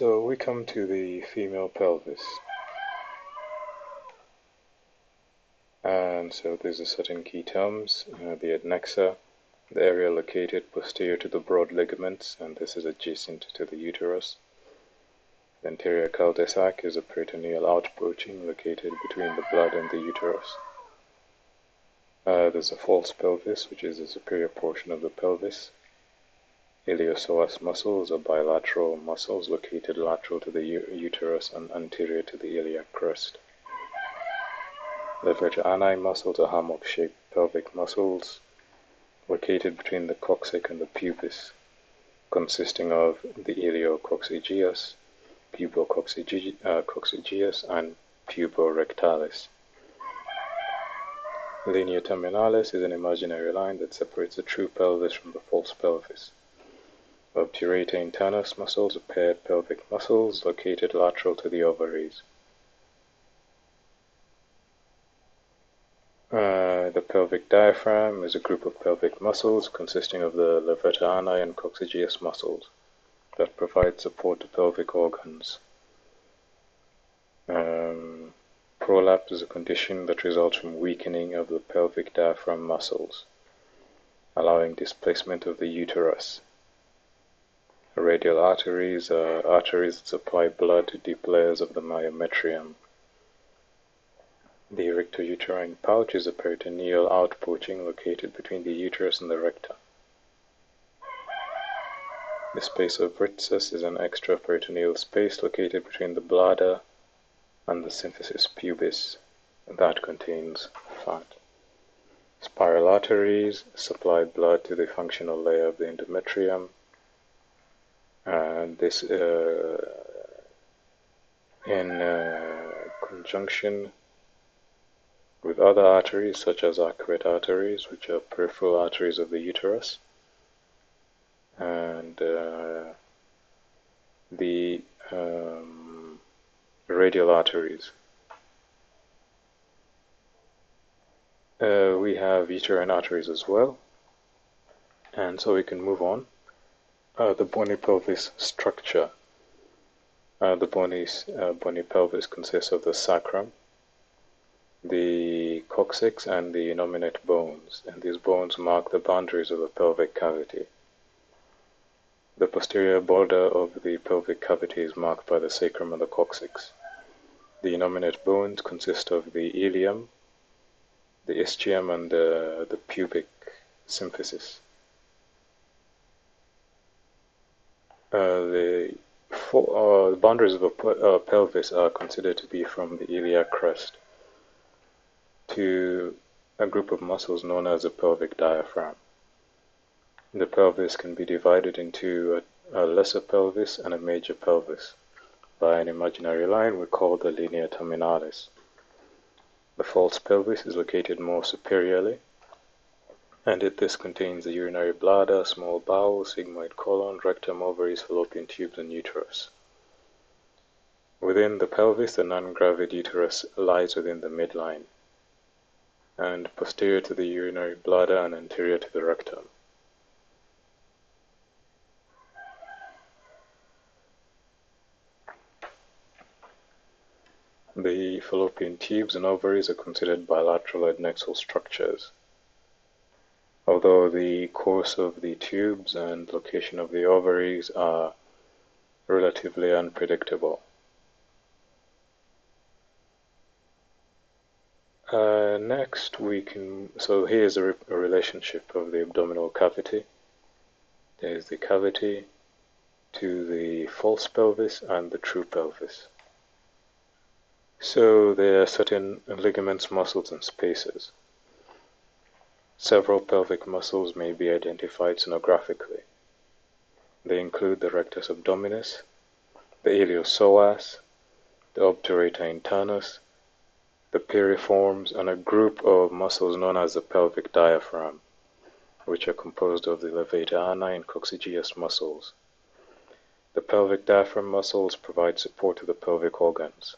So we come to the female pelvis, and so there's a certain key terms, the adnexa, the area located posterior to the broad ligaments, and this is adjacent to the uterus. The anterior cul-de-sac is a peritoneal outbroaching located between the blood and the uterus. There's a false pelvis, which is the superior portion of the pelvis. Iliopsoas muscles are bilateral muscles located lateral to the uterus and anterior to the iliac crest. Levator ani muscles are hammock-shaped pelvic muscles located between the coccyx and the pubis, consisting of the iliococcygeus, pubococcygeus, and puborectalis. Linea terminalis is an imaginary line that separates the true pelvis from the false pelvis. Obturata internus muscles are paired pelvic muscles located lateral to the ovaries. The pelvic diaphragm is a group of pelvic muscles consisting of the levator ani and coccygeus muscles that provide support to pelvic organs. Prolapse is a condition that results from weakening of the pelvic diaphragm muscles, allowing displacement of the uterus. Radial arteries are arteries that supply blood to deep layers of the myometrium. The rectouterine pouch is a peritoneal outpouching located between the uterus and the rectum. The space of Ritzus is an extraperitoneal space located between the bladder and the symphysis pubis that contains fat. Spiral arteries supply blood to the functional layer of the endometrium, and this in conjunction with other arteries such as arcuate arteries, which are peripheral arteries of the uterus, and the radial arteries. We have uterine arteries as well, and so we can move on. The bony pelvis structure. The bony pelvis consists of the sacrum, the coccyx, and the innominate bones, and these bones mark the boundaries of the pelvic cavity. The posterior border of the pelvic cavity is marked by the sacrum and the coccyx. The innominate bones consist of the ilium, the ischium, and the pubic symphysis. The boundaries of a pelvis are considered to be from the iliac crest to a group of muscles known as the pelvic diaphragm. The pelvis can be divided into a lesser pelvis and a major pelvis by an imaginary line we call the linea terminalis. The false pelvis is located more superiorly, and this contains the urinary bladder, small bowel, sigmoid colon, rectum, ovaries, fallopian tubes, and uterus. Within the pelvis, the non-gravid uterus lies within the midline, and posterior to the urinary bladder and anterior to the rectum. The fallopian tubes and ovaries are considered bilateral adnexal structures. Although the course of the tubes and location of the ovaries are relatively unpredictable. Next so here's a relationship of the abdominal cavity. There's the cavity to the false pelvis and the true pelvis. So there are certain ligaments, muscles, and spaces. Several pelvic muscles may be identified sonographically. They include the rectus abdominis, the iliopsoas, the obturata internus, the piriforms, and a group of muscles known as the pelvic diaphragm, which are composed of the levator ani and coccygeus muscles. The pelvic diaphragm muscles provide support to the pelvic organs.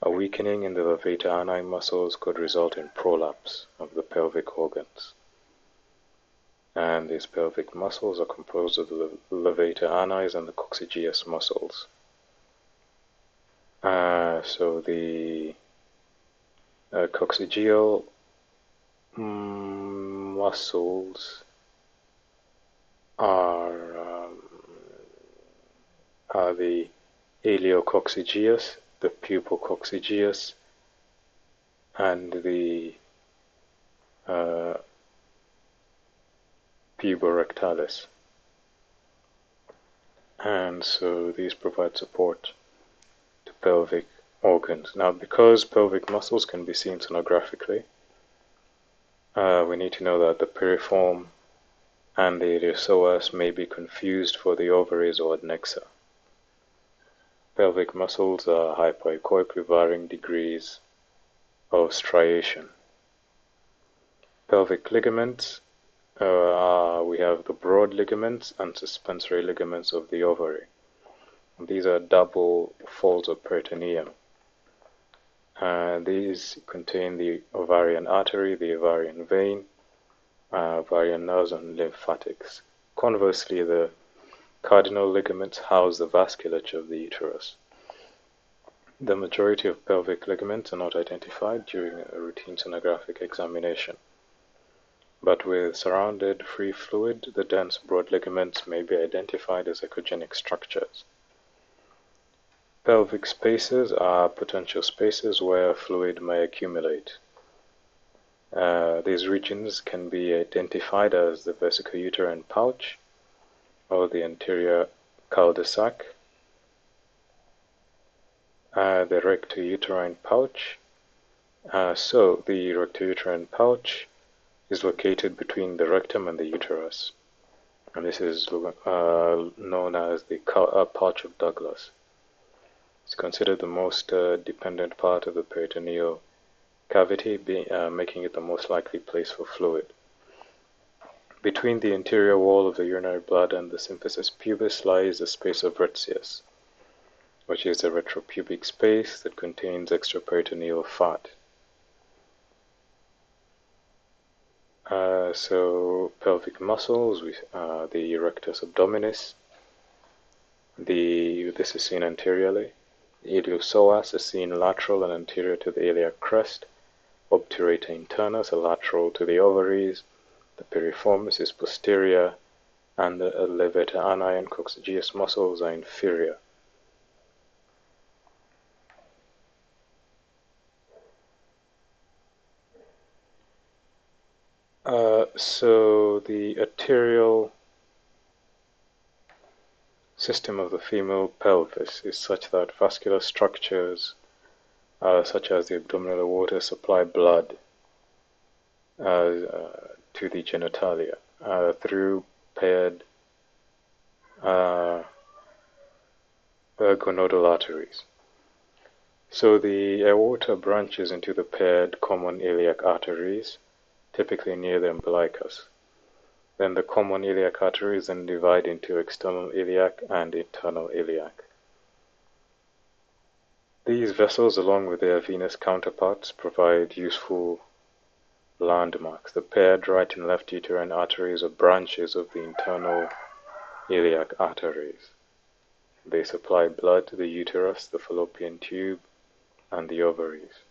A weakening in the levator ani muscles could result in prolapse of the pelvic organs. And these pelvic muscles are composed of the levator ani and the coccygeus muscles. So the coccygeal muscles are the iliococcygeus, the pupococcygeus, and the puborectalis. And so these provide support to pelvic organs. Now, because pelvic muscles can be seen sonographically, we need to know that the piriform and the iliopsoas may be confused for the ovaries or adnexa. Pelvic muscles are hypoechoic with varying degrees of striation. Pelvic ligaments, we have the broad ligaments and suspensory ligaments of the ovary. These are double folds of peritoneum. These contain the ovarian artery, the ovarian vein, ovarian nerves, and lymphatics. Conversely, the cardinal ligaments house the vasculature of the uterus. The majority of pelvic ligaments are not identified during a routine sonographic examination. But with surrounded free fluid, the dense broad ligaments may be identified as echogenic structures. Pelvic spaces are potential spaces where fluid may accumulate. These regions can be identified as the vesicouterine pouch or the anterior cul-de-sac, the rectouterine pouch. So the rectouterine pouch is located between the rectum and the uterus, and this is known as the pouch of Douglas. It's considered the most dependent part of the peritoneal cavity, making it the most likely place for fluid. Between the interior wall of the urinary bladder and the symphysis pubis lies the space of Retzius, which is the retropubic space that contains extraperitoneal fat. So pelvic muscles, the rectus abdominis, this is seen anteriorly. The iliopsoas is seen lateral and anterior to the iliac crest. Obturator internus are lateral to the ovaries. The piriformis is posterior, and the levator ani and coccygeus muscles are inferior. So the arterial system of the female pelvis is such that vascular structures such as the abdominal aorta supply blood to the genitalia through paired gonadal arteries. So the aorta branches into the paired common iliac arteries, typically near the umbilicus. Then the common iliac arteries then divide into external iliac and internal iliac. These vessels, along with their venous counterparts, provide useful landmarks. The paired right and left uterine arteries are branches of the internal iliac arteries. They supply blood to the uterus, the fallopian tube, and the ovaries.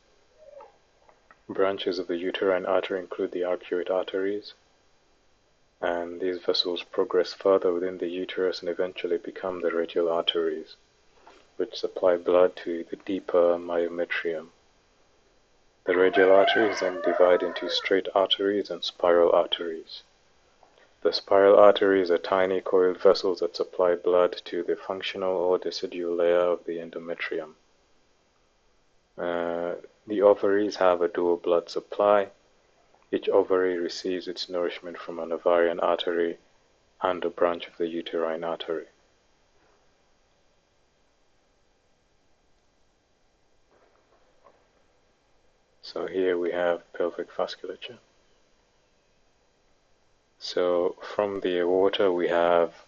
Branches of the uterine artery include the arcuate arteries, and these vessels progress further within the uterus and eventually become the radial arteries, which supply blood to the deeper myometrium. The radial arteries then divide into straight arteries and spiral arteries. The spiral arteries are tiny coiled vessels that supply blood to the functional or decidual layer of the endometrium. The ovaries have a dual blood supply. Each ovary receives its nourishment from an ovarian artery and a branch of the uterine artery. So here we have pelvic vasculature. So from the aorta we have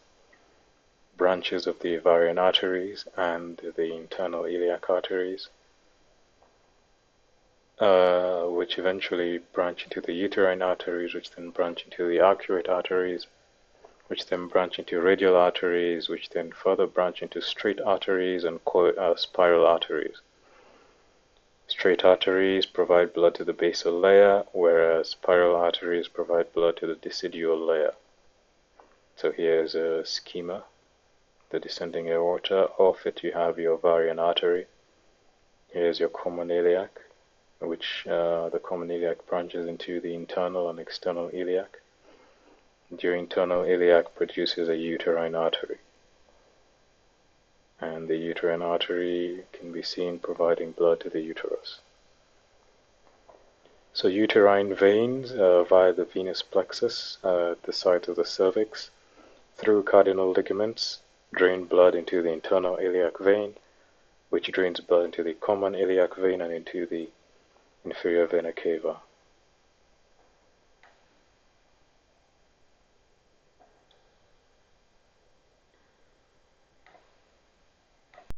branches of the ovarian arteries and the internal iliac arteries. which eventually branch into the uterine arteries, which then branch into the arcuate arteries, which then branch into radial arteries, which then further branch into straight arteries and spiral arteries. Straight arteries provide blood to the basal layer, whereas spiral arteries provide blood to the decidual layer. So here's a schema. The descending aorta. Off it you have your ovarian artery. Here's your common iliac, which the common iliac branches into the internal and external iliac. Your internal iliac produces a uterine artery, and the uterine artery can be seen providing blood to the uterus. So uterine veins via the venous plexus at the site of the cervix through cardinal ligaments drain blood into the internal iliac vein, which drains blood into the common iliac vein and into the inferior vena cava.